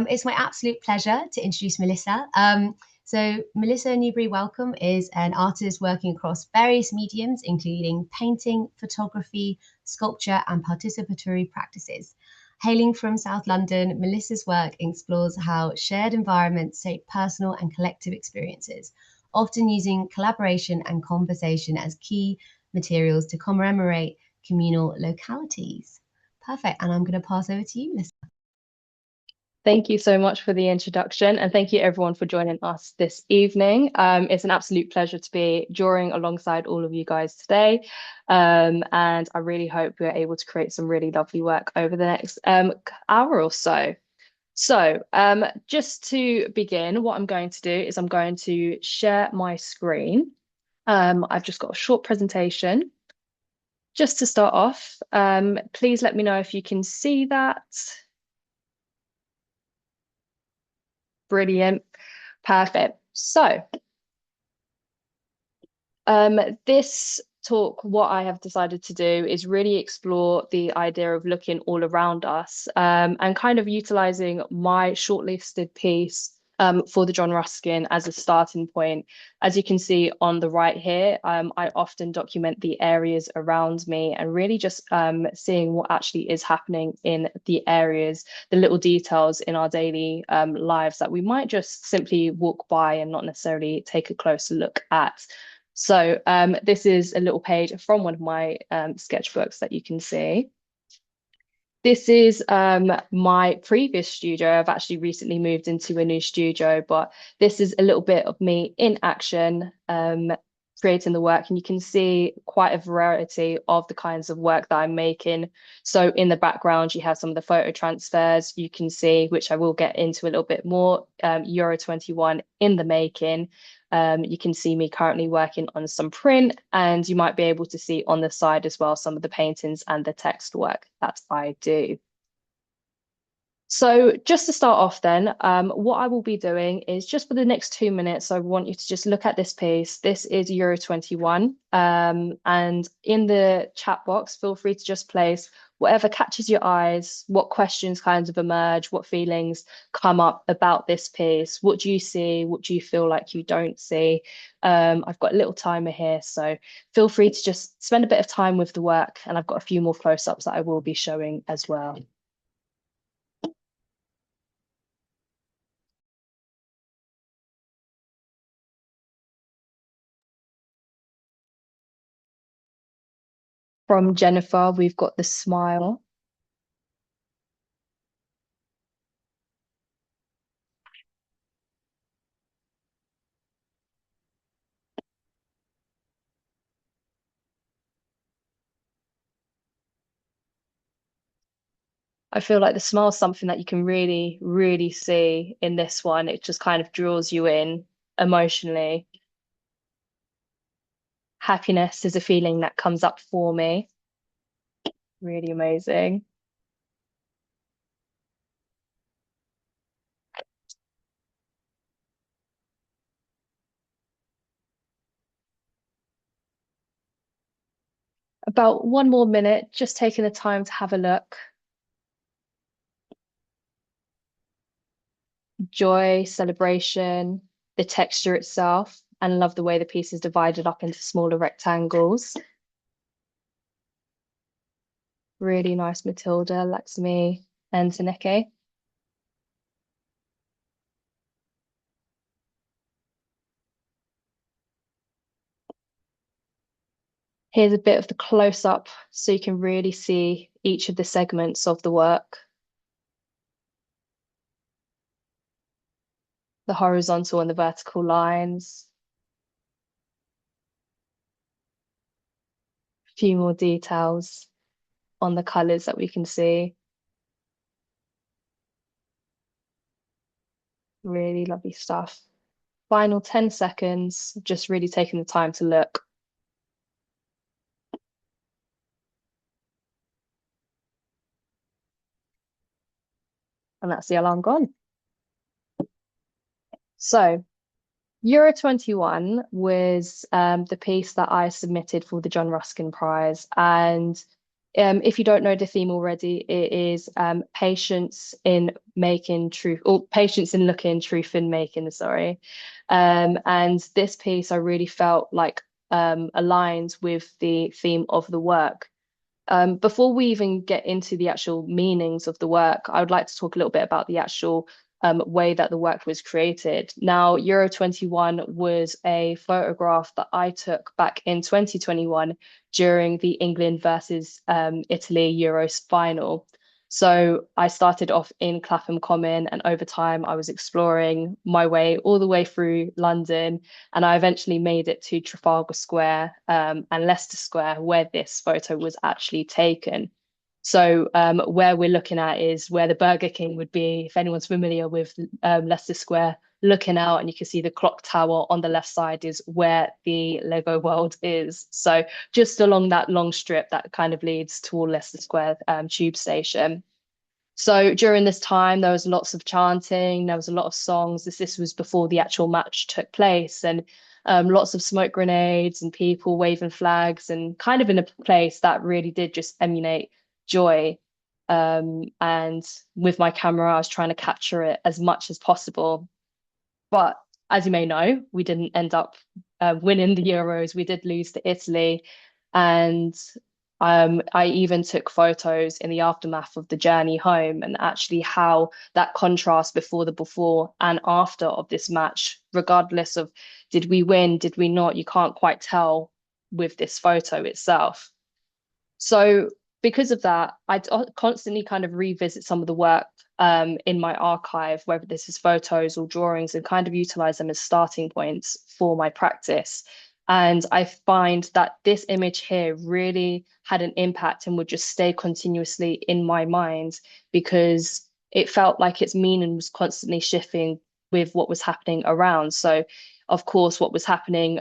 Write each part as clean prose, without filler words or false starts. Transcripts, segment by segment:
It's my absolute pleasure to introduce Melissa. So Melissa Newbery Welcome is an artist working across various mediums, including painting, photography, sculpture, and participatory practices. Hailing from South London, Melissa's work explores how shared environments shape personal and collective experiences, often using collaboration and conversation as key materials to commemorate communal localities. Perfect. And I'm going to pass over to you, Melissa. Thank you so much for the introduction, and thank you everyone for joining us this evening. It's an absolute pleasure to be drawing alongside all of you guys today, and I really hope we're able to create some really lovely work over the next hour or so. So just to begin, what I'm going to do is I'm going to share my screen. I've just got a short presentation. Just to start off, please let me know if you can see that. Brilliant. Perfect. So, this talk, what I have decided to do is really explore the idea of looking all around us, and kind of utilizing my shortlisted piece for the John Ruskin as a starting point. As you can see on the right here, I often document the areas around me and really just seeing what actually is happening in the areas, the little details in our daily lives that we might just simply walk by and not necessarily take a closer look at. So this is a little page from one of my sketchbooks that you can see. This is my previous studio. I've actually recently moved into a new studio, but this is a little bit of me in action, creating the work. And you can see quite a variety of the kinds of work that I'm making. So in the background, you have some of the photo transfers you can see, which I will get into a little bit more, Euro 21 in the making. You can see me currently working on some print, and you might be able to see on the side as well some of the paintings and the text work that I do. So just to start off then, what I will be doing is just for the next 2 minutes, I want you to just look at this piece. This is Euro 21. And in the chat box, feel free to just place whatever catches your eyes, what questions kind of emerge, what feelings come up about this piece. What do you see? What do you feel like you don't see? I've got a little timer here, so feel free to just spend a bit of time with the work. And I've got a few more close-ups that I will be showing as well. From Jennifer, we've got the smile. I feel like the smile is something that you can really, really see in this one. It just kind of draws you in emotionally. Happiness is a feeling that comes up for me. Really amazing. About 1 more minute, just taking the time to have a look. Joy, celebration, the texture itself, and love the way the piece is divided up into smaller rectangles. Really nice, Matilda, Laxmi, and Taneke. Here's a bit of the close up so you can really see each of the segments of the work. The horizontal and the vertical lines. A few more details on the colors that we can see. Really lovely stuff. Final 10 seconds, just really taking the time to look. And that's the alarm gone. So Euro 21 was the piece that I submitted for the John Ruskin Prize. And If you don't know the theme already, it is patience in making truth, or patience in looking, truth in making, sorry. And this piece I really felt like aligns with the theme of the work. Before we even get into the actual meanings of the work, I would like to talk a little bit about the actual way that the work was created. Now, Euro 21 was a photograph that I took back in 2021 during the England versus Italy Euros final. So I started off in Clapham Common, and over time I was exploring my way all the way through London, and I eventually made it to Trafalgar Square and Leicester Square, where this photo was actually taken. So where we're looking at is where the Burger King would be. If anyone's familiar with Leicester Square, looking out and you can see the clock tower on the left side is where the Lego World is. So just along that long strip that kind of leads toward Leicester Square tube station. So during this time, there was lots of chanting, there was a lot of songs. This was before the actual match took place, and lots of smoke grenades and people waving flags, and kind of in a place that really did just emanate joy. And with my camera, I was trying to capture it as much as possible. But as you may know, we didn't end up winning the Euros. We did lose to Italy. And I even took photos in the aftermath of the journey home, and actually how that contrast before and after of this match, regardless of did we win, did we not, you can't quite tell with this photo itself. So because of that, constantly kind of revisit some of the work in my archive, whether this is photos or drawings, and kind of utilize them as starting points for my practice. And I find that this image here really had an impact and would just stay continuously in my mind, because it felt like its meaning was constantly shifting with what was happening around. So, of course, what was happening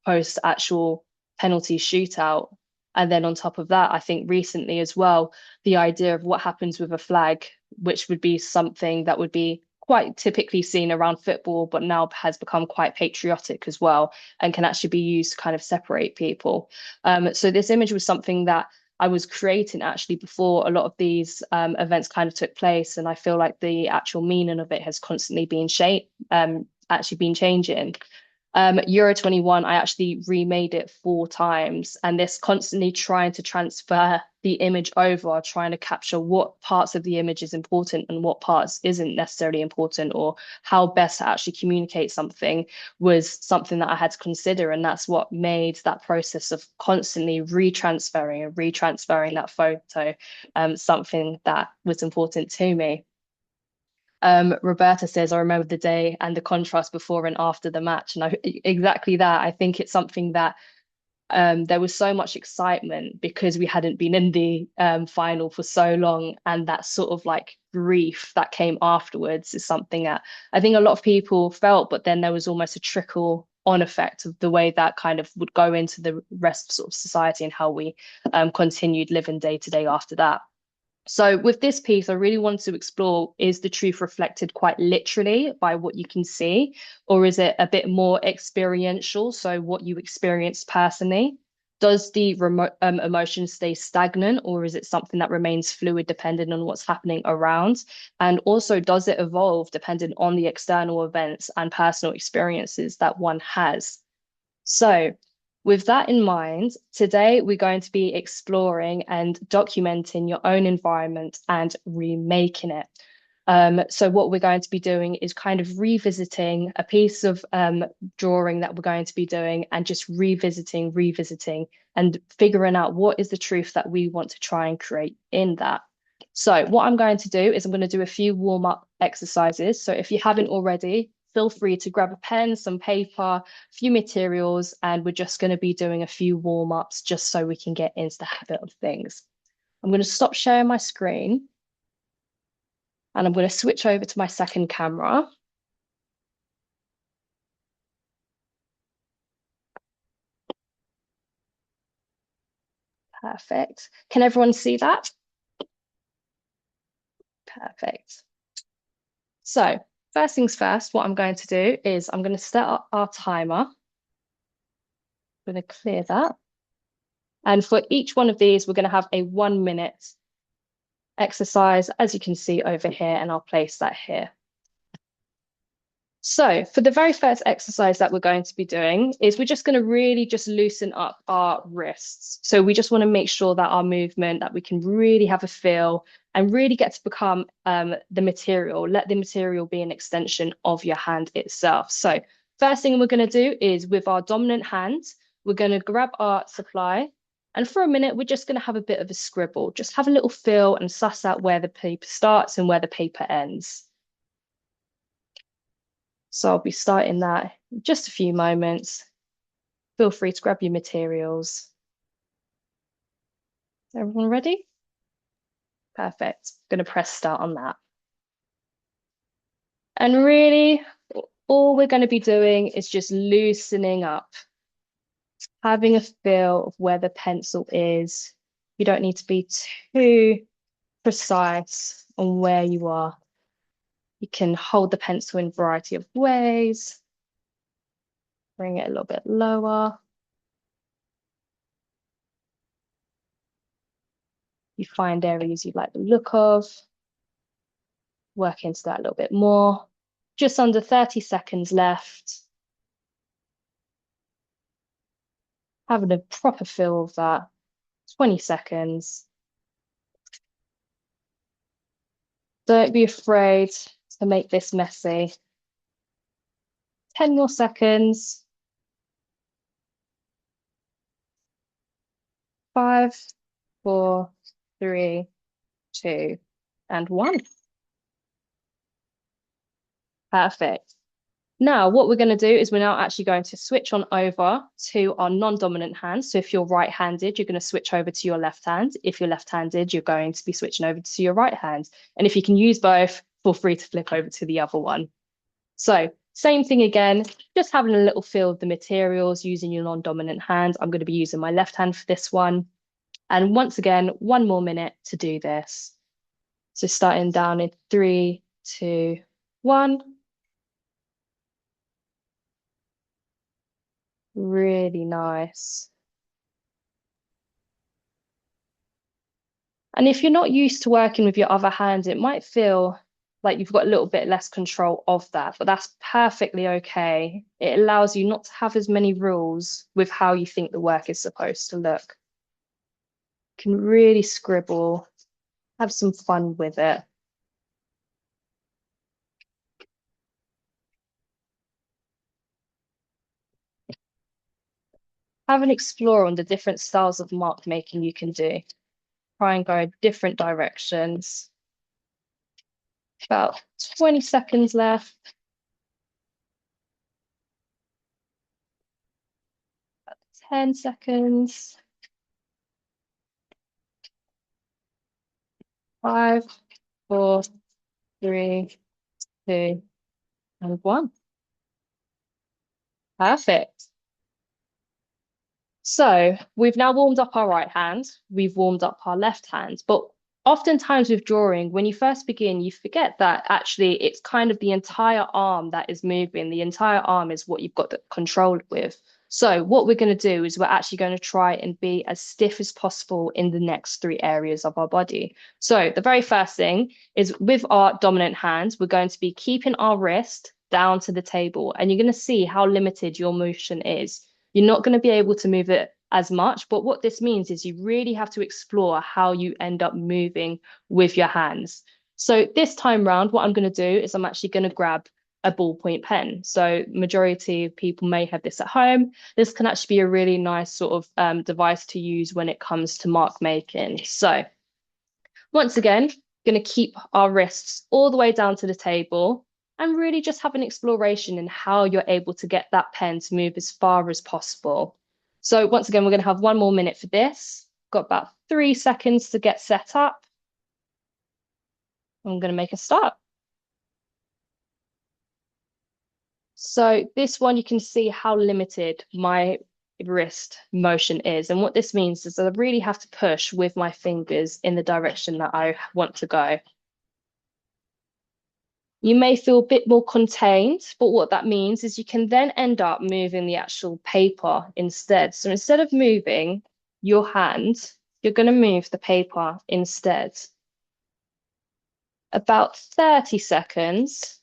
post actual penalty shootout. And then on top of that, I think recently as well, the idea of what happens with a flag, which would be something that would be quite typically seen around football, but now has become quite patriotic as well, and can actually be used to kind of separate people. So this image was something that I was creating actually before a lot of these events kind of took place. And I feel like the actual meaning of it has constantly been actually been changing. Euro 21, I actually remade it 4 times, and this constantly trying to transfer the image over, trying to capture what parts of the image is important and what parts isn't necessarily important, or how best to actually communicate something was something that I had to consider. And that's what made that process of constantly retransferring that photo something that was important to me. Roberta says, I remember the day and the contrast before and after the match. And exactly that. I think it's something that there was so much excitement because we hadn't been in the final for so long. And that sort of like grief that came afterwards is something that I think a lot of people felt, but then there was almost a trickle on effect of the way that kind of would go into the rest of, sort of society, and how we continued living day to day after that. So with this piece, I really want to explore, is the truth reflected quite literally by what you can see, or is it a bit more experiential? So what you experience personally? Does the emotion stay stagnant, or is it something that remains fluid depending on what's happening around? And also, does it evolve depending on the external events and personal experiences that one has? So, with that in mind, today we're going to be exploring and documenting your own environment and remaking it. So what we're going to be doing is kind of revisiting a piece of drawing that we're going to be doing, and just revisiting, and figuring out what is the truth that we want to try and create in that. So what I'm going to do is I'm going to do a few warm-up exercises. So if you haven't already, feel free to grab a pen, some paper, a few materials, and we're just going to be doing a few warm-ups just so we can get into the habit of things. I'm going to stop sharing my screen, and I'm going to switch over to my second camera. Perfect. Can everyone see that? Perfect. So first things first, what I'm going to do is I'm going to set up our timer. I'm going to clear that. And for each one of these, we're going to have a 1 minute exercise, as you can see over here, and I'll place that here. So for the very first exercise that we're going to be doing is we're just going to really just loosen up our wrists. So we just want to make sure that our movement, that we can really have a feel and really get to become the material. Let the material be an extension of your hand itself. So first thing we're going to do is with our dominant hand, we're going to grab our supply. And for a minute, we're just going to have a bit of a scribble. Just have a little feel and suss out where the paper starts and where the paper ends. So I'll be starting that in just a few moments. Feel free to grab your materials. Is everyone ready? Perfect. I'm going to press start on that. And really, all we're going to be doing is just loosening up, having a feel of where the pencil is. You don't need to be too precise on where you are. You can hold the pencil in a variety of ways. Bring it a little bit lower. You find areas you like the look of. Work into that a little bit more. Just under 30 seconds left. Having a proper feel of that. 20 seconds. Don't be afraid to make this messy. 10 more seconds. 5, 4, 3, 2, and 1. Perfect. Now, what we're going to do is we're now actually going to switch on over to our non-dominant hand. So if you're right-handed, you're going to switch over to your left hand. If you're left-handed, you're going to be switching over to your right hand. And if you can use both, feel free to flip over to the other one. So same thing again, just having a little feel of the materials using your non-dominant hand. I'm going to be using my left hand for this one. And once again, 1 more minute to do this. So starting down in 3, 2, 1. Really nice. And if you're not used to working with your other hand, it might feel like you've got a little bit less control of that, but that's perfectly okay. It allows you not to have as many rules with how you think the work is supposed to look. You can really scribble, have some fun with it. Have an explore on the different styles of mark making you can do. Try and go different directions. About 20 seconds left. About 10 seconds. 5, 4, 3, 2, and 1. Perfect. So we've now warmed up our right hand, we've warmed up our left hand, but oftentimes with drawing, when you first begin, you forget that actually it's kind of the entire arm that is moving. The entire arm is what you've got the control with. So what we're going to do is we're actually going to try and be as stiff as possible in the next 3 areas of our body. So the very first thing is with our dominant hand, we're going to be keeping our wrist down to the table, and you're going to see how limited your motion is. You're not going to be able to move it as much, but what this means is you really have to explore how you end up moving with your hands. So this time round, what I'm going to do is I'm actually going to grab a ballpoint pen. So majority of people may have this at home. This can actually be a really nice sort of device to use when it comes to mark making. So once again, going to keep our wrists all the way down to the table and really just have an exploration in how you're able to get that pen to move as far as possible. So once again, we're going to have 1 more minute for this. Got about 3 seconds to get set up. I'm going to make a start. So this one, you can see how limited my wrist motion is. And what this means is that I really have to push with my fingers in the direction that I want to go. You may feel a bit more contained, but what that means is you can then end up moving the actual paper instead. So instead of moving your hand, you're going to move the paper instead. About 30 seconds.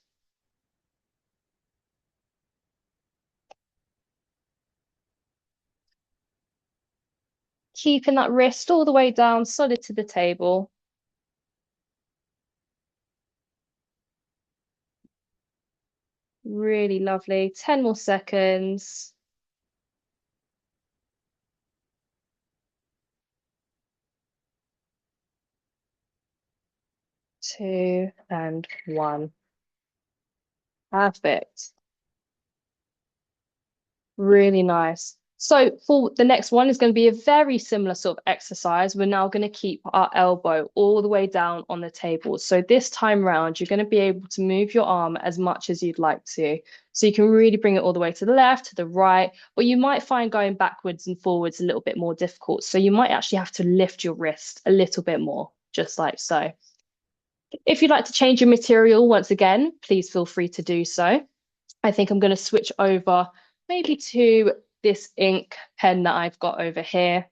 Keeping that wrist all the way down, solid to the table. Really lovely. 10 more seconds. 2 and 1. Perfect. Really nice. So for the next one is going to be a very similar sort of exercise. We're now going to keep our elbow all the way down on the table. So this time round, you're going to be able to move your arm as much as you'd like to. So you can really bring it all the way to the left, to the right, but you might find going backwards and forwards a little bit more difficult. So you might actually have to lift your wrist a little bit more, just like so. If you'd like to change your material once again, please feel free to do so. I think I'm going to switch over maybe to this ink pen that I've got over here.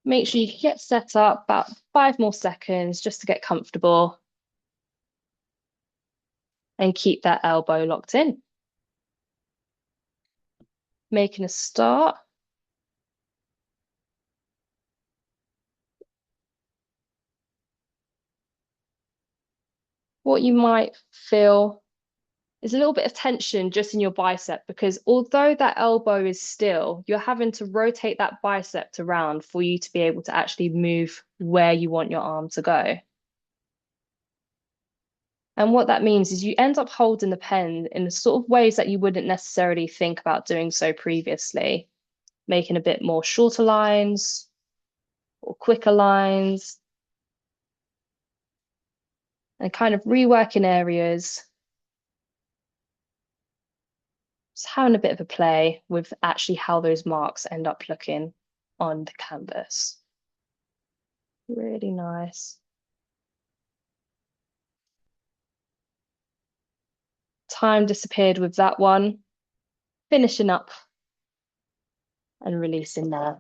Make sure you get set up about 5 more seconds just to get comfortable and keep that elbow locked in. Making a start. What you might feel is a little bit of tension just in your bicep, because although that elbow is still, you're having to rotate that bicep around for you to be able to actually move where you want your arm to go. And what that means is you end up holding the pen in the sort of ways that you wouldn't necessarily think about doing so previously, making a bit more shorter lines or quicker lines, and kind of reworking areas. Just having a bit of a play with actually how those marks end up looking on the canvas. Really nice. Time disappeared with that one. Finishing up and releasing there.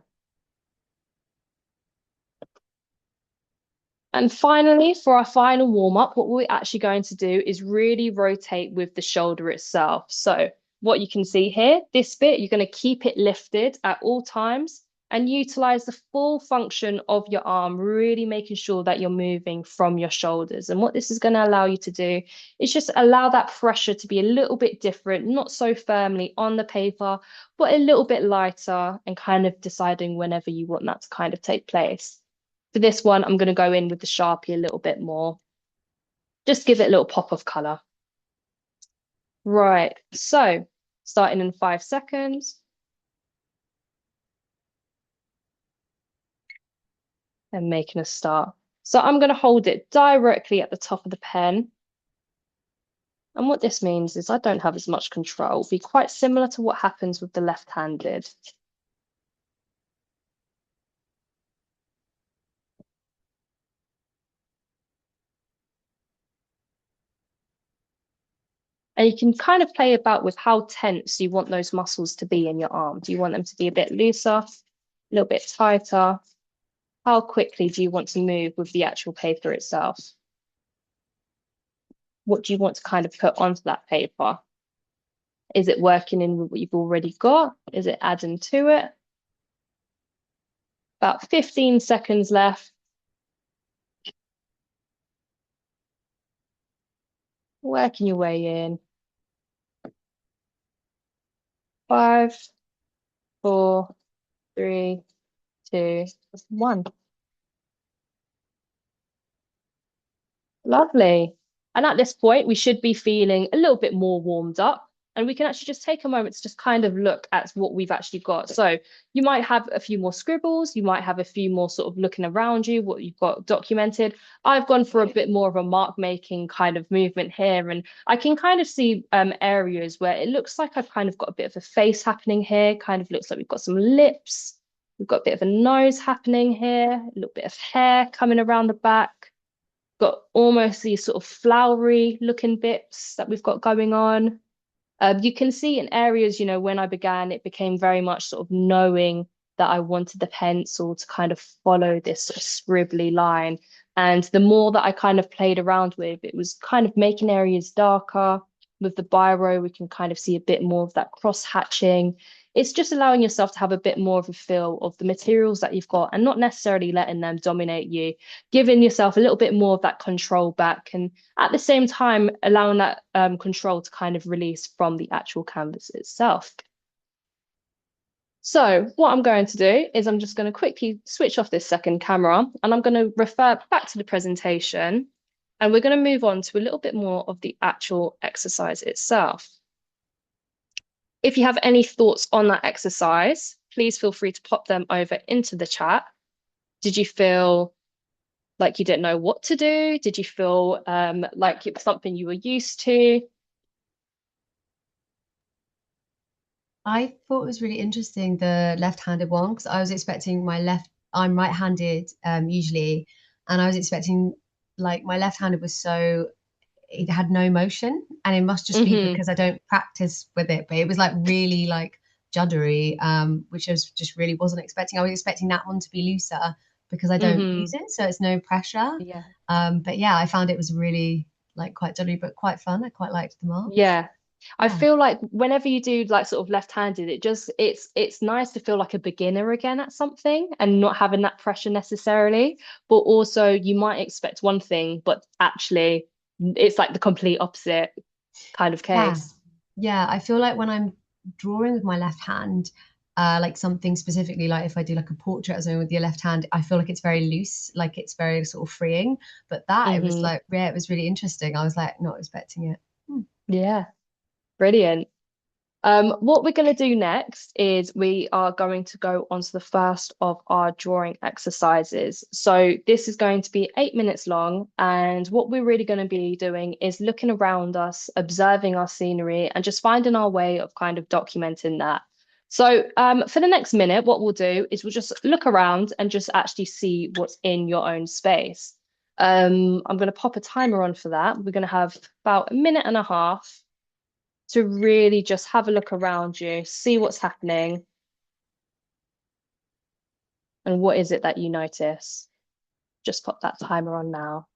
And finally, for our final warm-up, what we're actually going to do is really rotate with the shoulder itself. So what you can see here, this bit, you're going to keep it lifted at all times and utilize the full function of your arm, really making sure that you're moving from your shoulders. And what this is going to allow you to do is just allow that pressure to be a little bit different, not so firmly on the paper, but a little bit lighter, and kind of deciding whenever you want that to kind of take place. For this one, I'm going to go in with the Sharpie a little bit more. Just give it a little pop of color. Right, so starting in 5 seconds. And making a start. So I'm going to hold it directly at the top of the pen. And what this means is I don't have as much control. It'll be quite similar to what happens with the left-handed. And you can kind of play about with how tense you want those muscles to be in your arm. Do you want them to be a bit looser, a little bit tighter? How quickly do you want to move with the actual paper itself? What do you want to kind of put onto that paper? Is it working in with what you've already got? Is it adding to it? About 15 seconds left. Working your way in. 5, 4, 3, 2, 1. Lovely. And at this point, we should be feeling a little bit more warmed up, and we can actually just take a moment to just kind of look at what we've actually got. So you might have a few more scribbles, you might have a few more sort of looking around you, what you've got documented. I've gone for a bit more of a mark making kind of movement here, and I can kind of see areas where it looks like I've kind of got a bit of a face happening here, kind of looks like we've got some lips, we've got a bit of a nose happening here, a little bit of hair coming around the back. Got almost these sort of flowery looking bits that we've got going on. You can see in areas, when I began, it became very much sort of knowing that I wanted the pencil to kind of follow this sort of scribbly line. And the more that I kind of played around with, it was kind of making areas darker. With the biro, we can kind of see a bit more of that cross hatching. It's just allowing yourself to have a bit more of a feel of the materials that you've got and not necessarily letting them dominate you, giving yourself a little bit more of that control back, and at the same time allowing that control to kind of release from the actual canvas itself. So what I'm going to do is I'm just going to quickly switch off this second camera and I'm going to refer back to the presentation, and we're going to move on to a little bit more of the actual exercise itself. If you have any thoughts on that exercise, please feel free to pop them over into the chat. Did you feel like you didn't know what to do? Did you feel like it was something you were used to? I thought it was really interesting, the left-handed one, because I was expecting I'm right-handed usually, and I was expecting like my left-handed was so it had no motion, and it must just be Hmm. because I don't practice with it, but it was like really like juddery, which I was just really wasn't expecting. I was expecting that one to be looser because I don't use Hmm. it, so it's no pressure. Yeah. But yeah, I found it was really like quite juddery, but quite fun. I quite liked the marks. Yeah. I Yeah. feel like whenever you do like sort of left-handed, it's nice to feel like a beginner again at something and not having that pressure necessarily. But also you might expect one thing, but actually it's like the complete opposite kind of Yeah. case. Yeah. I feel like when I'm drawing with my left hand, like something specifically, like if I do like a portrait or something with your left hand, I feel like it's very loose, like it's very sort of freeing. But that it was Hmm. like, yeah, it was really interesting. I was like not expecting it. Hmm. Yeah, brilliant. What we're going to do next is we are going to go on to the first of our drawing exercises. So this is going to be 8 minutes long, and what we're really going to be doing is looking around us, observing our scenery, and just finding our way of kind of documenting that. So for the next minute, what we'll do is we'll just look around and just actually see what's in your own space. I'm going to pop a timer on for that. We're going to have about a minute and a half to really just have a look around you, see what's happening, and what is it that you notice. Just pop that timer on now.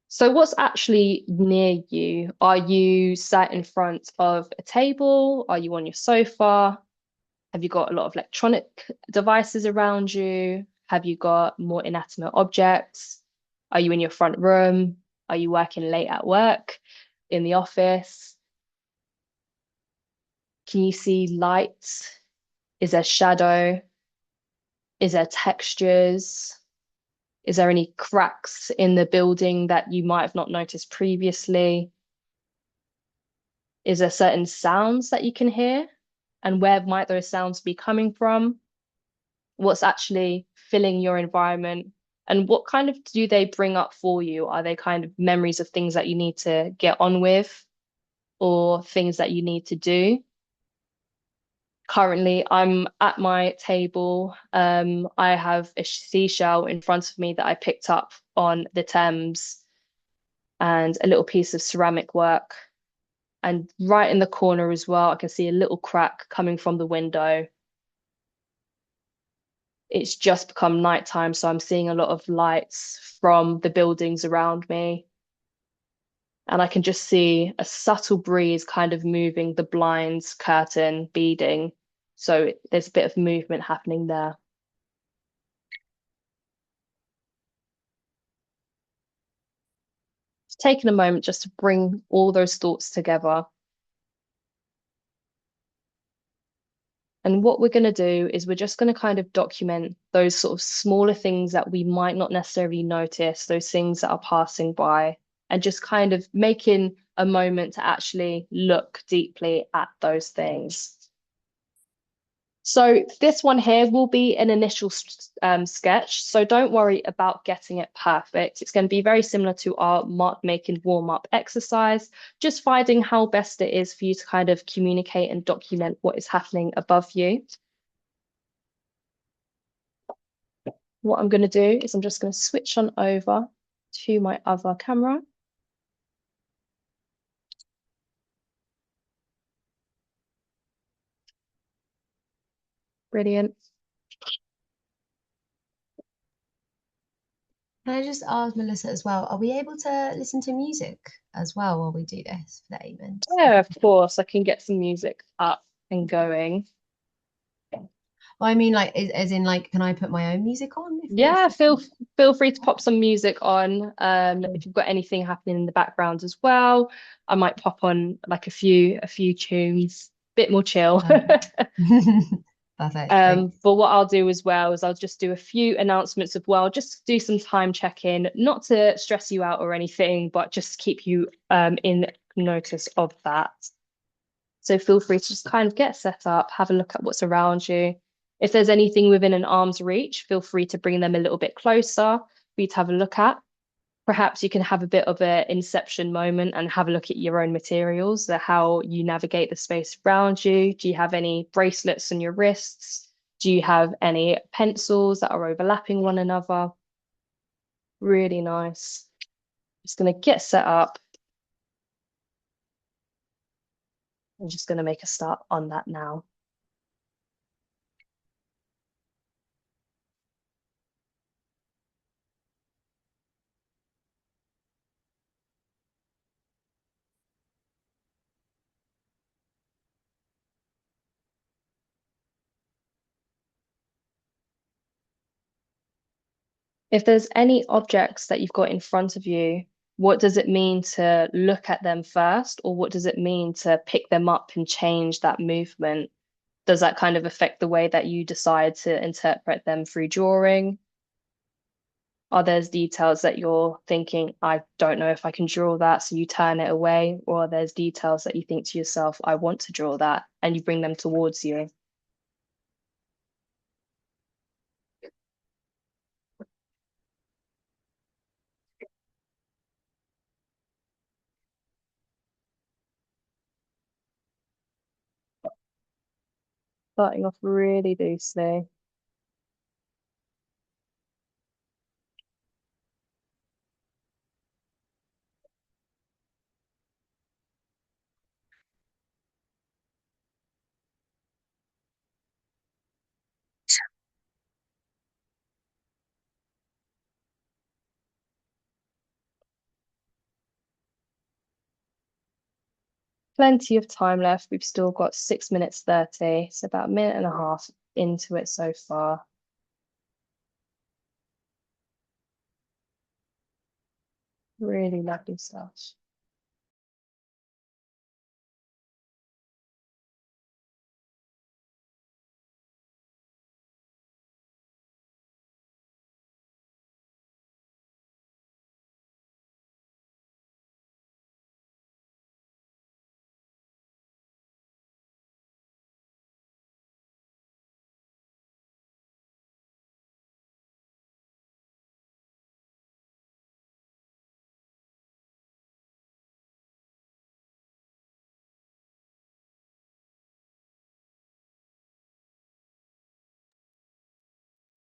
So, what's actually near you? Are you sat in front of a table? Are you on your sofa? Have you got a lot of electronic devices around you? Have you got more inanimate objects? Are you in your front room? Are you working late at work, in the office? Can you see light? Is there shadow? Is there textures? Is there any cracks in the building that you might have not noticed previously? Is there certain sounds that you can hear? And where might those sounds be coming from? What's actually filling your environment? And what kind of do they bring up for you? Are they kind of memories of things that you need to get on with or things that you need to do? Currently, I'm at my table. I have a seashell in front of me that I picked up on the Thames and a little piece of ceramic work. And right in the corner as well, I can see a little crack coming from the window. It's just become nighttime, so I'm seeing a lot of lights from the buildings around me. And I can just see a subtle breeze kind of moving the blinds, curtain, beading. So there's a bit of movement happening there. Taking a moment just to bring all those thoughts together. And what we're going to do is we're just going to kind of document those sort of smaller things that we might not necessarily notice, those things that are passing by, and just kind of making a moment to actually look deeply at those things. So this one here will be an initial sketch. So don't worry about getting it perfect. It's going to be very similar to our mark making warm-up exercise, just finding how best it is for you to kind of communicate and document what is happening above you. What I'm going to do is I'm just going to switch on over to my other camera. Brilliant. Can I just ask Melissa as well, are we able to listen to music as well while we do this for the 8 minutes? Yeah, of course, I can get some music up and going. Well, I mean, like, as in, like, can I put my own music on Yeah, if feel free to pop some music on. If you've got anything happening in the background as well, I might pop on like a few tunes, bit more chill. Perfect. Perfect. Thanks. But what I'll do as well is I'll just do a few announcements as well, just do some time check-in, not to stress you out or anything, but just keep you in notice of that. So feel free to just kind of get set up, have a look at what's around you. If there's anything within an arm's reach, feel free to bring them a little bit closer for you to have a look at. Perhaps you can have a bit of an inception moment and have a look at your own materials, how you navigate the space around you. Do you have any bracelets on your wrists? Do you have any pencils that are overlapping one another? Really nice. Just going to get set up. I'm just going to make a start on that now. If there's any objects that you've got in front of you, what does it mean to look at them first, or what does it mean to pick them up and change that movement? Does that kind of affect the way that you decide to interpret them through drawing? Are there details that you're thinking, I don't know if I can draw that, so you turn it away? Or there's details that you think to yourself, I want to draw that, and you bring them towards you? Starting off really loosely. Plenty of time left. We've still got 6 minutes 30, so about a minute and a half into it so far. Really lovely stuff.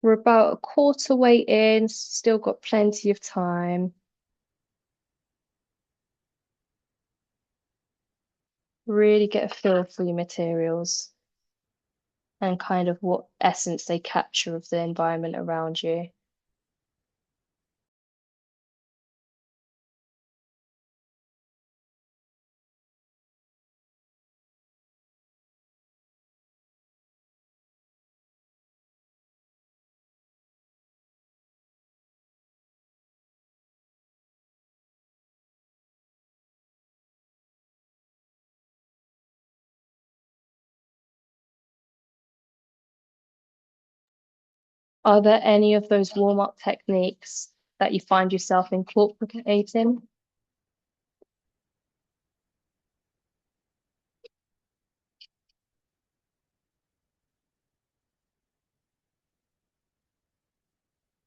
We're about a quarter way in, still got plenty of time. Really get a feel for your materials and kind of what essence they capture of the environment around you. Are there any of those warm-up techniques that you find yourself incorporating?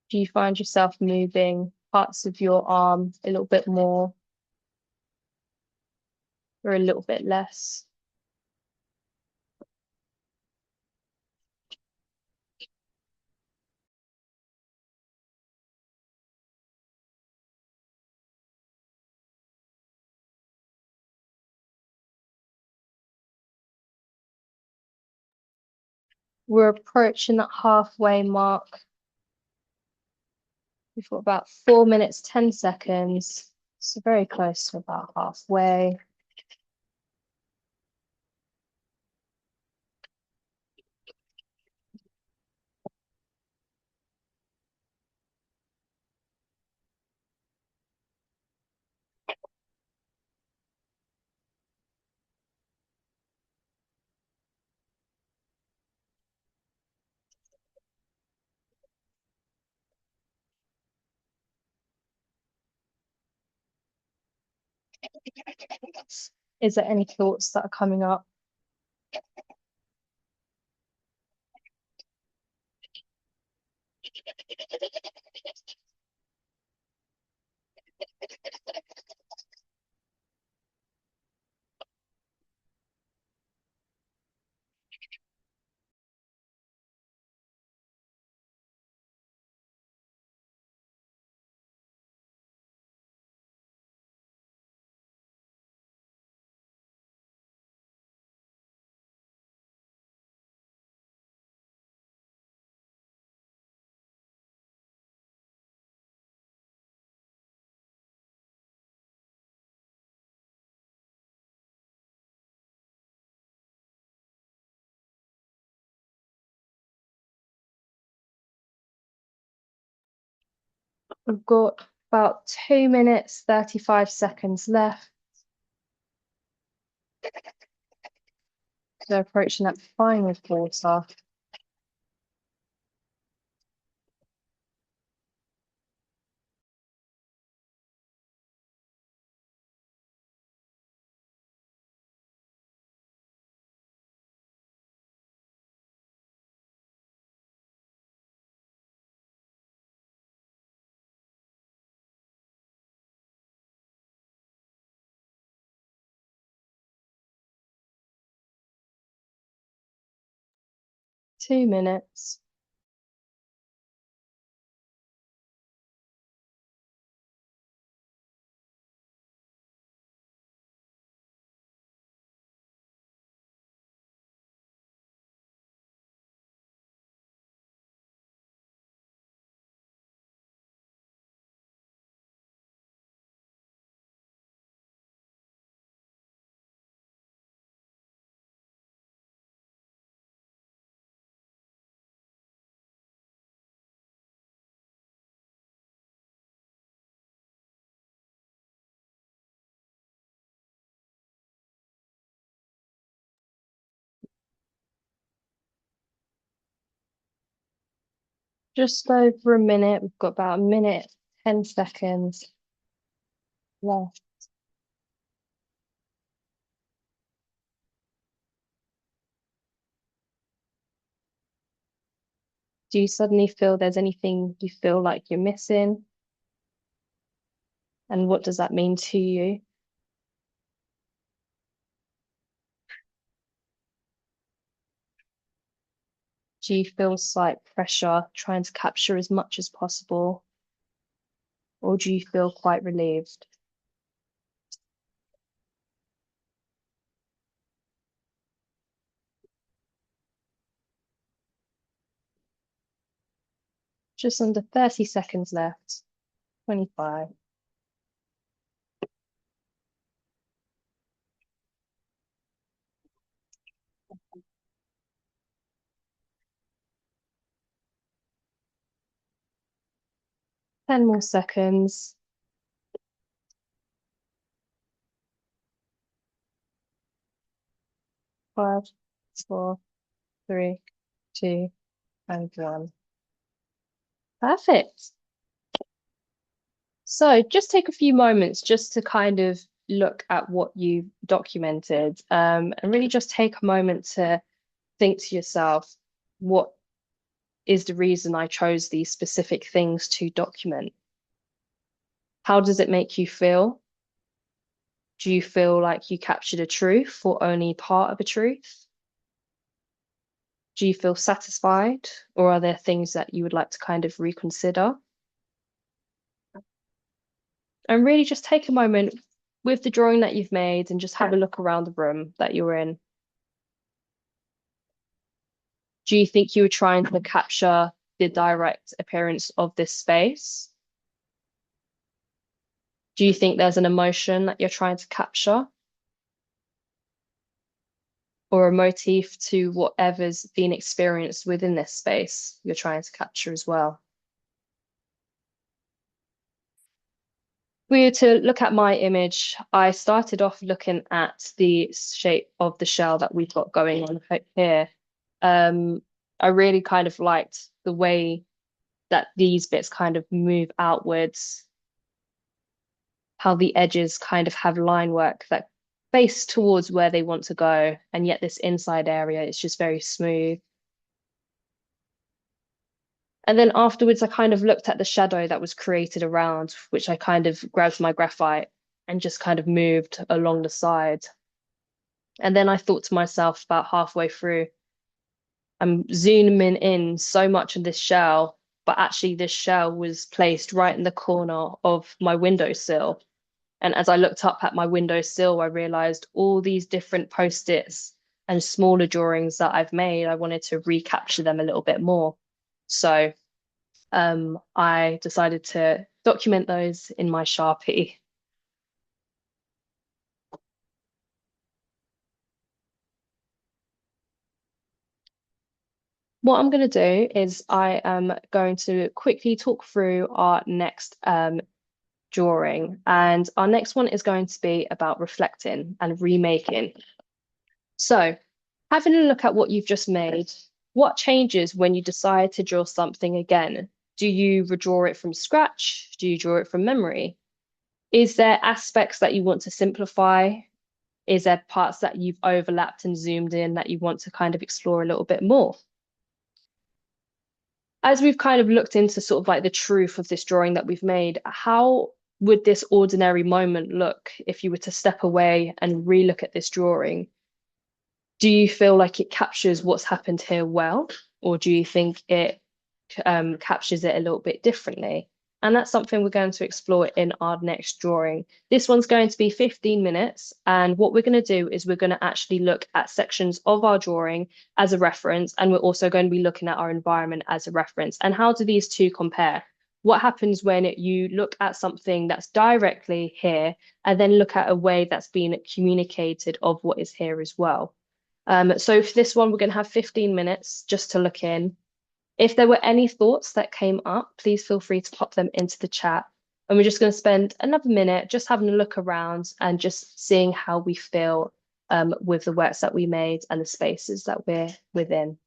Do you find yourself moving parts of your arm a little bit more or a little bit less? We're approaching that halfway mark. We've got about 4 minutes, 10 seconds. So very close to about halfway. Is there any thoughts that are coming up? We've got about 2 minutes, 35 seconds left. So approaching that final quarter. Two minutes. Just over a minute. We've got about a minute, 10 seconds left. Do you suddenly feel there's anything you feel like you're missing? And what does that mean to you? Do you feel slight pressure trying to capture as much as possible? Or do you feel quite relieved? Just under 30 seconds left. 25. 10 more seconds. 5, 4, 3, 2, and 1. Perfect. So just take a few moments just to kind of look at what you documented, and really just take a moment to think to yourself, what is the reason I chose these specific things to document? How does it make you feel? Do you feel like you captured a truth or only part of a truth? Do you feel satisfied, or are there things that you would like to kind of reconsider? And really just take a moment with the drawing that you've made and just have a look around the room that you're in. Do you think you were trying to capture the direct appearance of this space? Do you think there's an emotion that you're trying to capture or a motif to whatever's been experienced within this space you're trying to capture as well? If we were to look at my image, I started off looking at the shape of the shell that we've got going on here. I really kind of liked the way that these bits kind of move outwards, how the edges kind of have line work that face towards where they want to go, and yet this inside area is just very smooth. And then afterwards, I kind of looked at the shadow that was created around, which I kind of grabbed my graphite and just kind of moved along the side. And then I thought to myself about halfway through, I'm zooming in so much of this shell, but actually this shell was placed right in the corner of my windowsill. And as I looked up at my windowsill, I realized all these different post-its and smaller drawings that I've made, I wanted to recapture them a little bit more. So I decided to document those in my Sharpie. What I'm going to do is I am going to quickly talk through our next drawing. And our next one is going to be about reflecting and remaking. So having a look at what you've just made, what changes when you decide to draw something again? Do you redraw it from scratch? Do you draw it from memory? Is there aspects that you want to simplify? Is there parts that you've overlapped and zoomed in that you want to kind of explore a little bit more? As we've kind of looked into sort of like the truth of this drawing that we've made, how would this ordinary moment look if you were to step away and relook at this drawing? Do you feel like it captures what's happened here well, or do you think it captures it a little bit differently? And that's something we're going to explore in our next drawing. This one's going to be 15 minutes. And what we're going to do is we're going to actually look at sections of our drawing as a reference. And we're also going to be looking at our environment as a reference. And how do these two compare? What happens when you look at something that's directly here and then look at a way that's been communicated of what is here as well? So for this one, we're going to have 15 minutes just to look in. If there were any thoughts that came up, please feel free to pop them into the chat. And we're just going to spend another minute just having a look around and just seeing how we feel with the works that we made and the spaces that we're within.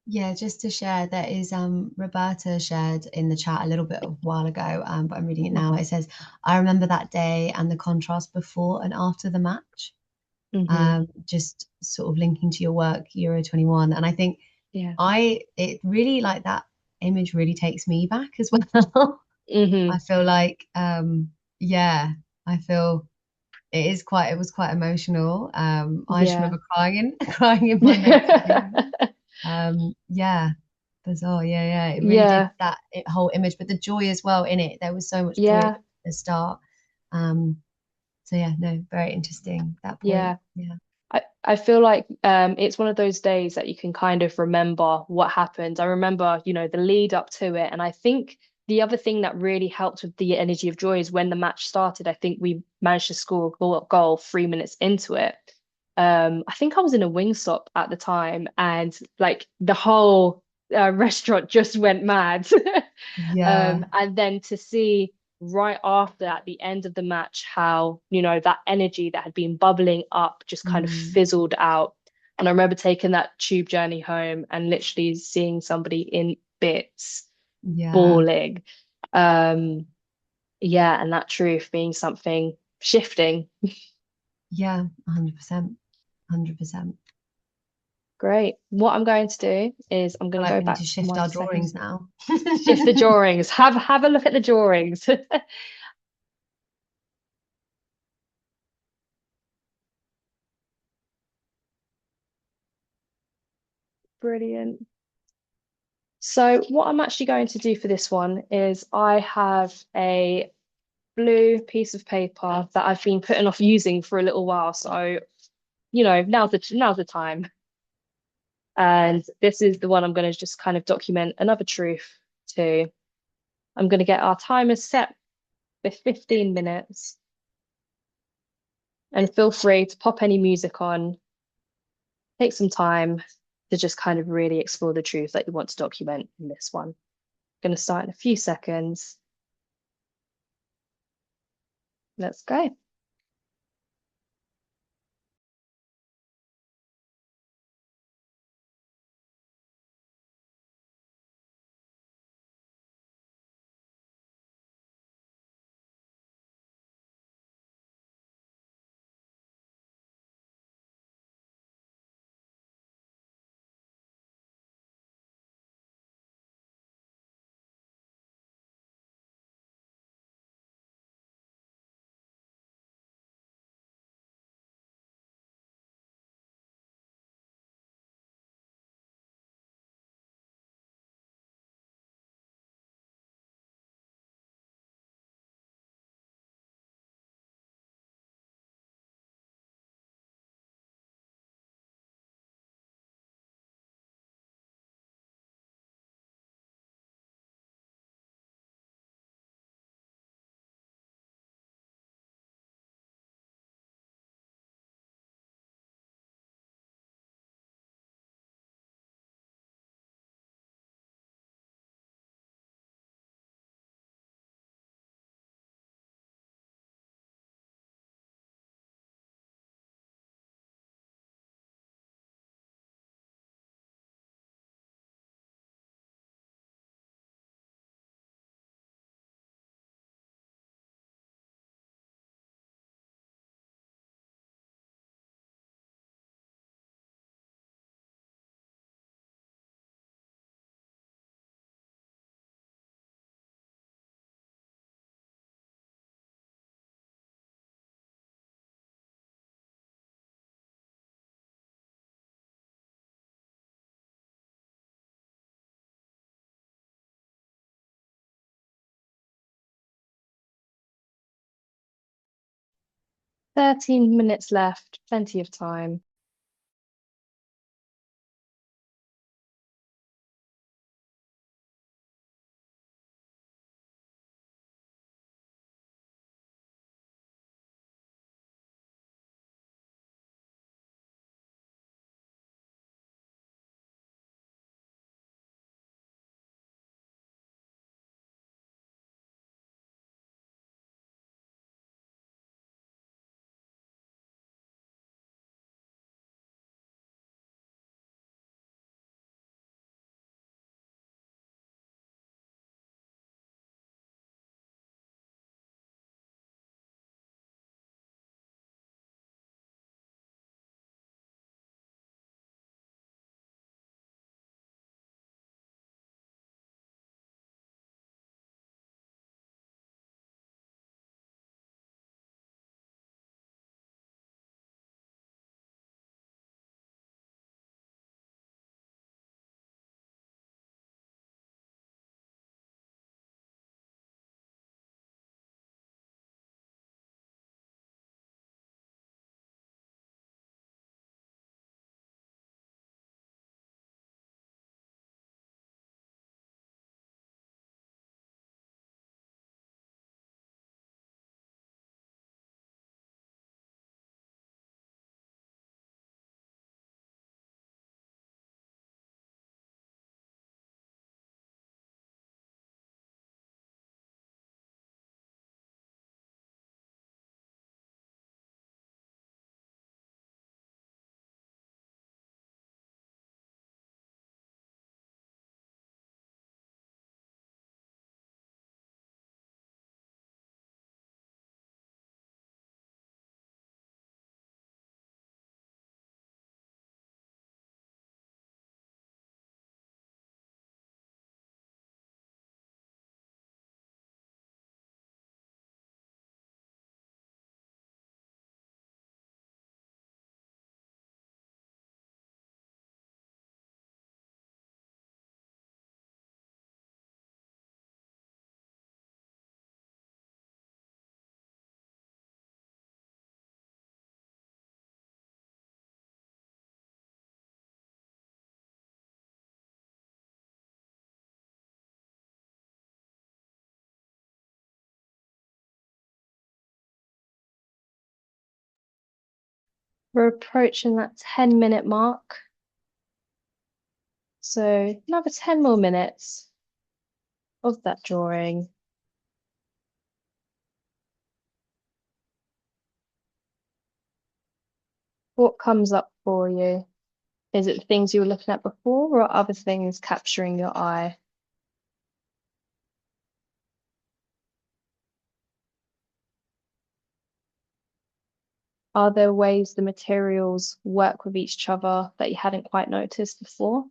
Yeah, just to share, there is Roberta shared in the chat a little bit a while ago, but I'm reading it now. It says, I remember that day and the contrast before and after the match. Just sort of linking to your work, Euro 21. And I think it really like that image really takes me back as well. I feel like, yeah, I feel it was quite emotional. I just remember crying in my notes. Yeah, bizarre. Yeah. It really did that whole image, but the joy as well in it. There was so much joy at the start. So yeah, no, very interesting that point. Yeah. I feel like it's one of those days that you can kind of remember what happened. I remember, the lead up to it. And I think the other thing that really helped with the energy of joy is when the match started, I think we managed to score a goal 3 minutes into it. I think I was in a Wingstop at the time and like the whole restaurant just went mad. And then to see right after at the end of the match how that energy that had been bubbling up just kind of fizzled out. And I remember taking that tube journey home and literally seeing somebody in bits bawling. And that truth being something shifting. Yeah, 100%. Great. What I'm going to do is I'm going to go back to shift our drawings now. Shift the drawings. Have a look at the drawings. Brilliant. So what I'm actually going to do for this one is I have a blue piece of paper that I've been putting off using for a little while. So now's the time. And this is the one I'm going to just kind of document another truth to. I'm going to get our timer set for 15 minutes. And feel free to pop any music on, take some time to just kind of really explore the truth that you want to document in this one. I'm going to start in a few seconds. Let's go. "13 minutes left, plenty of time." We're approaching that 10-minute mark. So another 10 more minutes of that drawing. What comes up for you? Is it the things you were looking at before, or are other things capturing your eye? Are there ways the materials work with each other that you hadn't quite noticed before?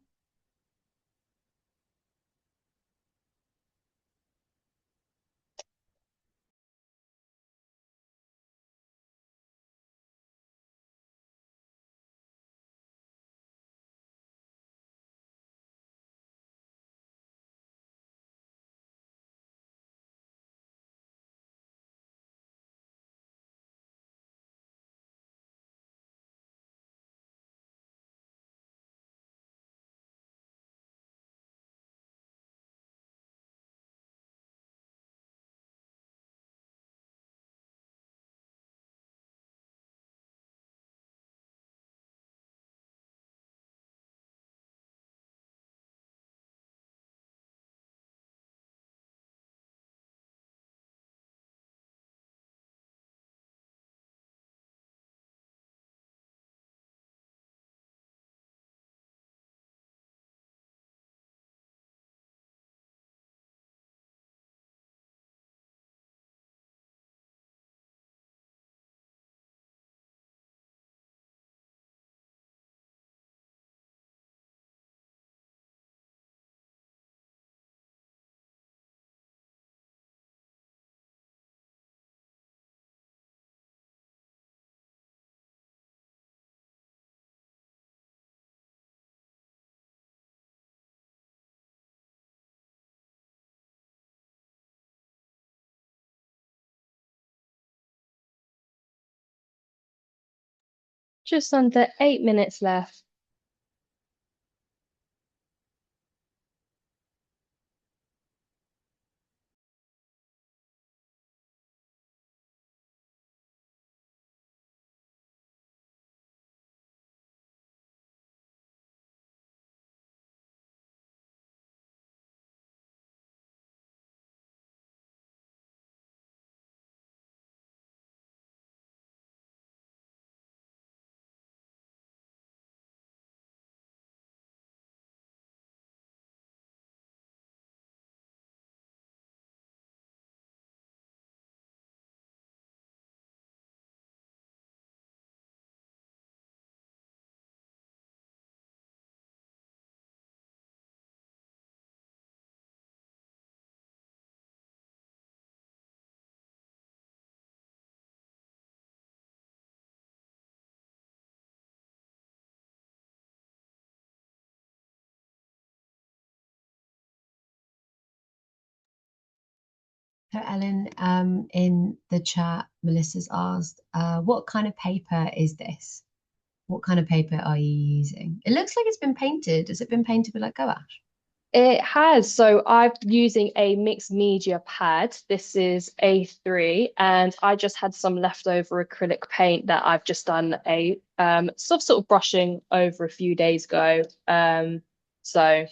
Just under 8 minutes left. So Ellen, in the chat, Melissa's asked, what kind of paper is this? What kind of paper are you using? It looks like it's been painted. Has it been painted with like gouache? It has. So I'm using a mixed media pad. This is A3, and I just had some leftover acrylic paint that I've just done a sort of brushing over a few days ago. So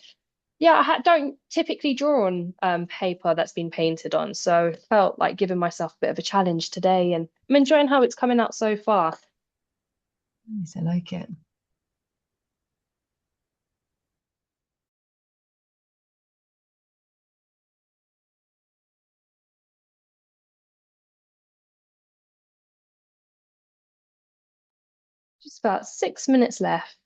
yeah, don't typically draw on paper that's been painted on, so felt like giving myself a bit of a challenge today, and I'm enjoying how it's coming out so far. Nice, I like it. Just about 6 minutes left.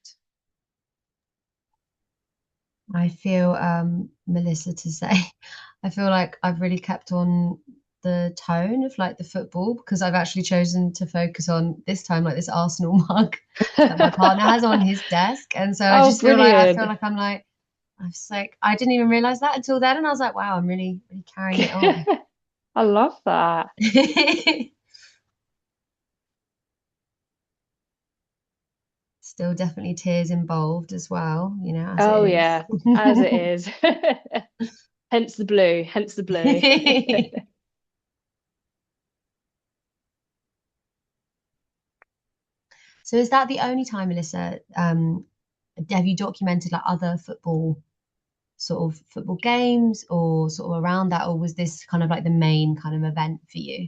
I feel, Melissa, to say, I feel like I've really kept on the tone of like the football because I've actually chosen to focus on this time like this Arsenal mug that my partner has on his desk. And so I Oh, just feel like brilliant. I'm like I was like I didn't even realize that until then and I was like, wow, I'm really, really carrying it on. I love that. Still definitely tears involved as well, as Oh it yeah, as it is. Hence the blue, hence the blue. is. So So is that the only time, Melissa? Have you documented like other football games or sort of around that, or was this kind of like the main kind of event for you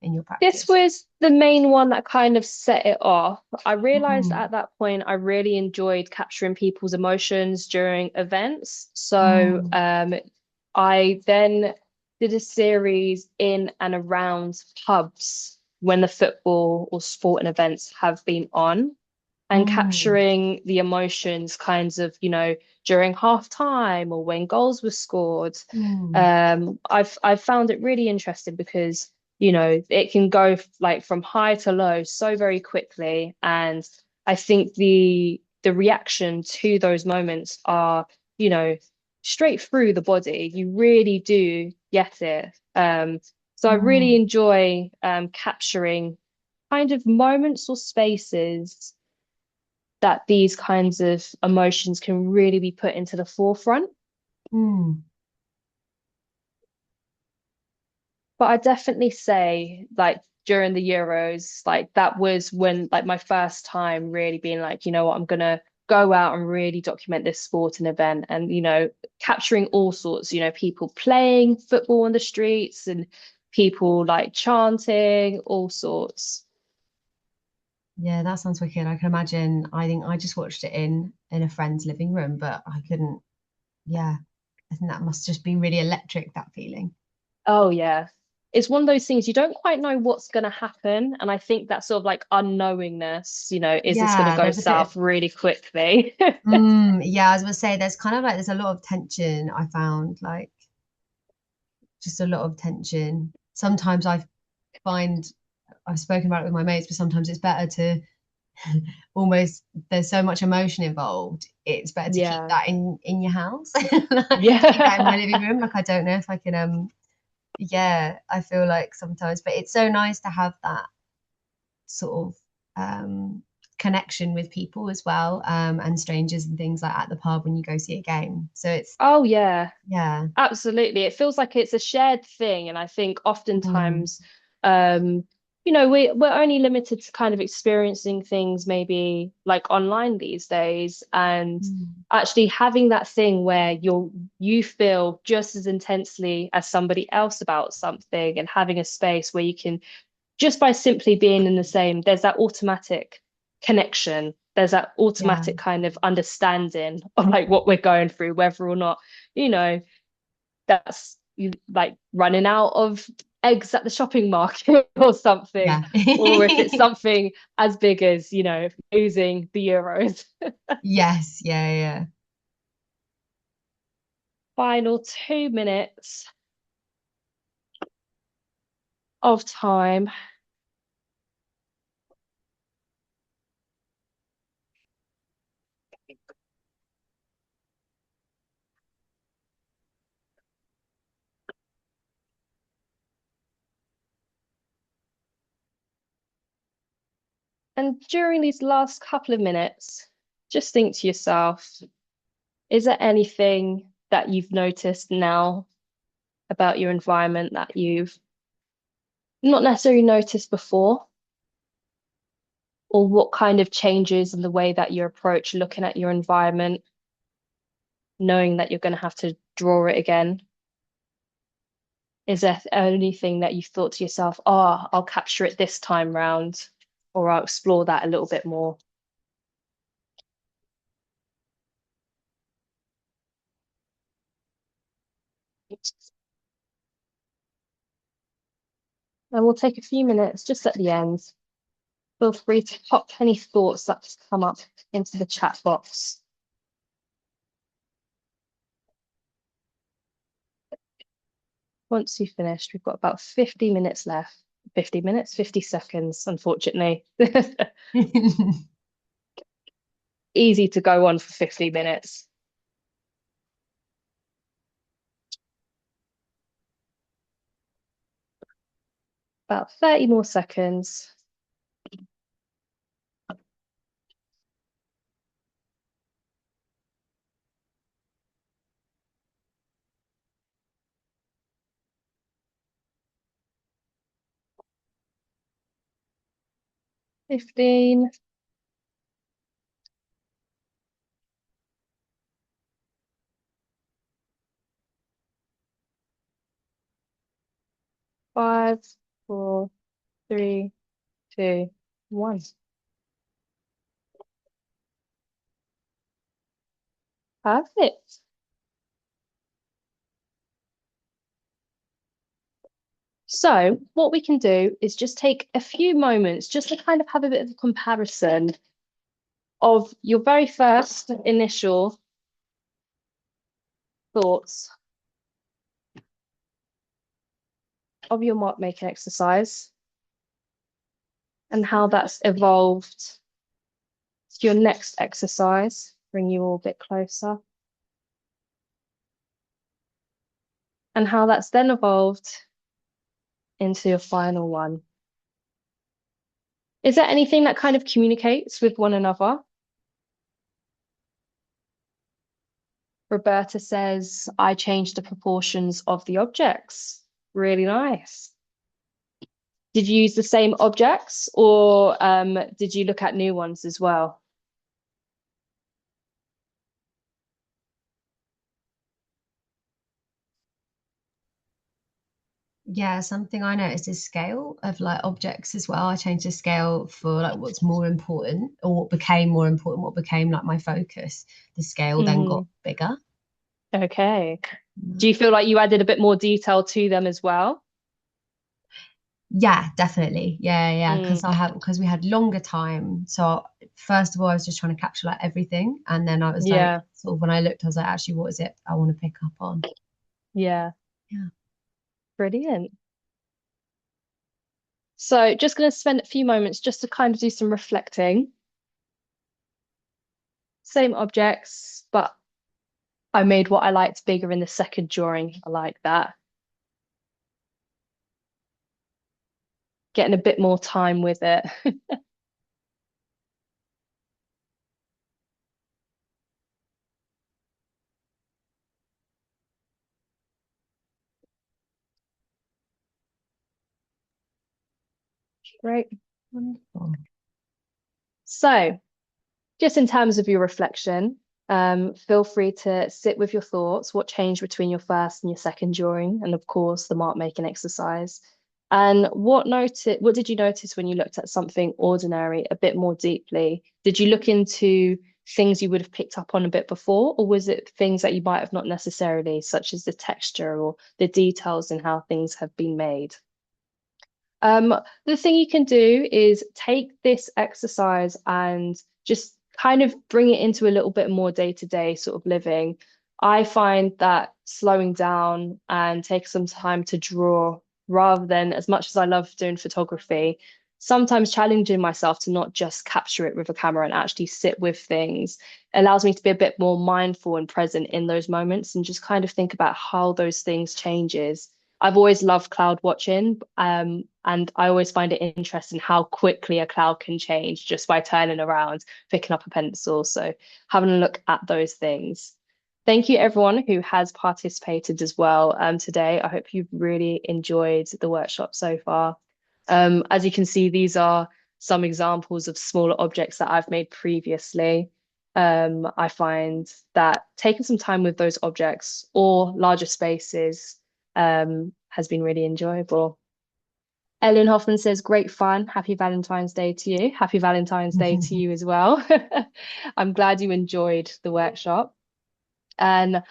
in your This practice? was the main one that kind of set it off. I realized Mm, at that point I really enjoyed capturing people's emotions during events. So mm, I then did a series in and around pubs when the football or sporting events have been on, and mm, capturing the emotions kinds of, during half time or when goals were scored. mm, I've found it really interesting because, it can go like from high to low so very quickly. And I think the reaction to those moments are, you know, straight through the body. You really do get it. So I really mm, enjoy capturing kind of moments or spaces that these kinds of emotions can really be put into the forefront. mm. But I definitely say, like, during the Euros, like, that was when, like, my first time really being like, you know what, I'm gonna go out and really document this sporting event and, capturing all sorts, people playing football on the streets and people like chanting, all sorts. Yeah, that sounds wicked. I can imagine. I think I just watched it in a friend's living room, but I couldn't. Yeah, I think that must just be really electric, that feeling. Oh yeah. It's one of those things you don't quite know what's going to happen. And I think that sort of like unknowingness, is this going to Yeah, go there's a bit of south really quickly? yeah, I was gonna say there's kind of like there's a lot of tension I found, like just a lot of tension. Sometimes I find I've spoken about it with my mates, but sometimes it's better to almost there's so much emotion involved. It's better to keep Yeah. that in your house. Keep that in my Yeah. living room. Like I don't know if I can yeah, I feel like sometimes, but it's so nice to have that sort of connection with people as well, and strangers and things like at the pub when you go see a game. So it's Oh yeah. yeah. Absolutely. It feels like it's a shared thing. And I think Mm, oftentimes, we're only limited to kind of experiencing things maybe like online these days. And mm, actually having that thing where you feel just as intensely as somebody else about something and having a space where you can just by simply being in the same, there's that automatic connection. There's that yeah. automatic kind of understanding of like what we're going through, whether or not, you know that's like running out of eggs at the shopping market or something, Yeah. or if it's something as big as, losing the Euros. Yes, yeah, yeah. Final 2 minutes of time. And during these last couple of minutes, just think to yourself, is there anything that you've noticed now about your environment that you've not necessarily noticed before? Or what kind of changes in the way that you approach looking at your environment, knowing that you're going to have to draw it again? Is there anything that you thought to yourself, oh, I'll capture it this time round, or I'll explore that a little bit more? And we'll take a few minutes just at the end. Feel free to pop any thoughts that just come up into the chat box. Once you've finished, we've got about 50 minutes left. 50 minutes, 50 seconds, unfortunately. Easy to go on for 50 minutes. About 30 more seconds. 15. 5, 4, 3, 2, 1. Perfect. So what we can do is just take a few moments just to kind of have a bit of a comparison of your very first initial thoughts of your mark making exercise and how that's evolved to your next exercise. Bring you all a bit closer. And how that's then evolved into your final one. Is there anything that kind of communicates with one another? Roberta says, I changed the proportions of the objects. Really nice. Did you use the same objects or did you look at new ones as well? Yeah, something I noticed is scale of like objects as well. I changed the scale for like what's more important or what became more important, what became like my focus. The scale then got Mhm. bigger. Okay. Do you feel like you added a bit more detail to them as well? Yeah, definitely. Yeah, Mm, because we had longer time. So first of all, I was just trying to capture like everything, and then I was like, yeah, sort of when I looked, I was like, actually, what is it I want to pick up on? yeah. Yeah. Brilliant. So just going to spend a few moments just to kind of do some reflecting. Same objects, but I made what I liked bigger in the second drawing. I like that. Getting a bit more time with it. Great. Wonderful. So, just in terms of your reflection, feel free to sit with your thoughts, what changed between your first and your second drawing, and of course the mark making exercise. And what did you notice when you looked at something ordinary a bit more deeply? Did you look into things you would have picked up on a bit before, or was it things that you might have not necessarily, such as the texture or the details in how things have been made? The thing you can do is take this exercise and just kind of bring it into a little bit more day-to-day sort of living. I find that slowing down and take some time to draw rather than as much as I love doing photography, sometimes challenging myself to not just capture it with a camera and actually sit with things allows me to be a bit more mindful and present in those moments and just kind of think about how those things changes. I've always loved cloud watching, and I always find it interesting how quickly a cloud can change just by turning around, picking up a pencil. So having a look at those things. Thank you, everyone who has participated as well today. I hope you've really enjoyed the workshop so far. As you can see, these are some examples of smaller objects that I've made previously. I find that taking some time with those objects or larger spaces has been really enjoyable. Ellen Hoffman says, great fun. Happy Valentine's Day to you. Happy Valentine's Day to you as well. I'm glad you enjoyed the workshop. And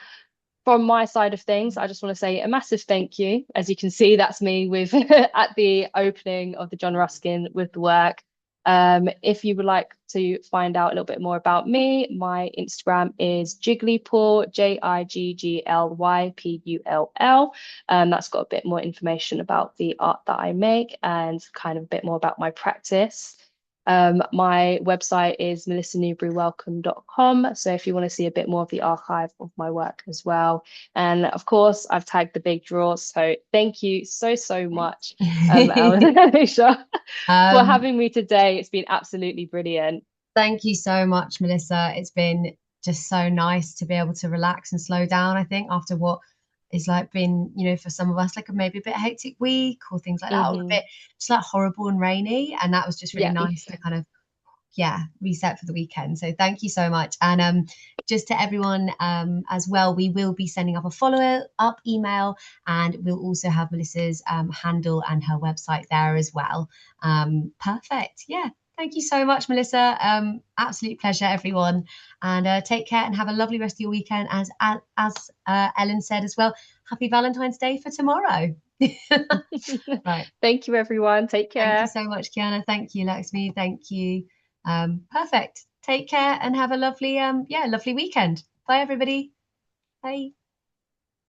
from my side of things, I just want to say a massive thank you. As you can see, that's me with at the opening of the John Ruskin with the work. If you would like to find out a little bit more about me, my Instagram is jigglypull, JIGGLYPULL. That's got a bit more information about the art that I make and kind of a bit more about my practice. My website is melissanewberywelcome.com. So if you want to see a bit more of the archive of my work as well. And of course, I've tagged the big draw. So thank you so much, Ellen and Alicia, for Um, having me today. It's been absolutely brilliant. Thank you so much, Melissa. It's been just so nice to be able to relax and slow down, I think, after what is like been, for some of us, like maybe a bit hectic week or things like that, or a Hmm. bit just like horrible and rainy. And that was just really Yeah. nice to kind of yeah, reset for the weekend. So thank you so much. And just to everyone as well, we will be sending up a follow-up email, and we'll also have Melissa's handle and her website there as well. Perfect. Yeah. Thank you so much, Melissa. Absolute pleasure, everyone. And take care and have a lovely rest of your weekend. As Ellen said as well, happy Valentine's Day for tomorrow. Right. Thank you, everyone. Take Thank you care. so much, Kiana. Thank you, Lakshmi. Thank you. Perfect. Take care and have a lovely, yeah, lovely weekend. Bye, everybody. Bye.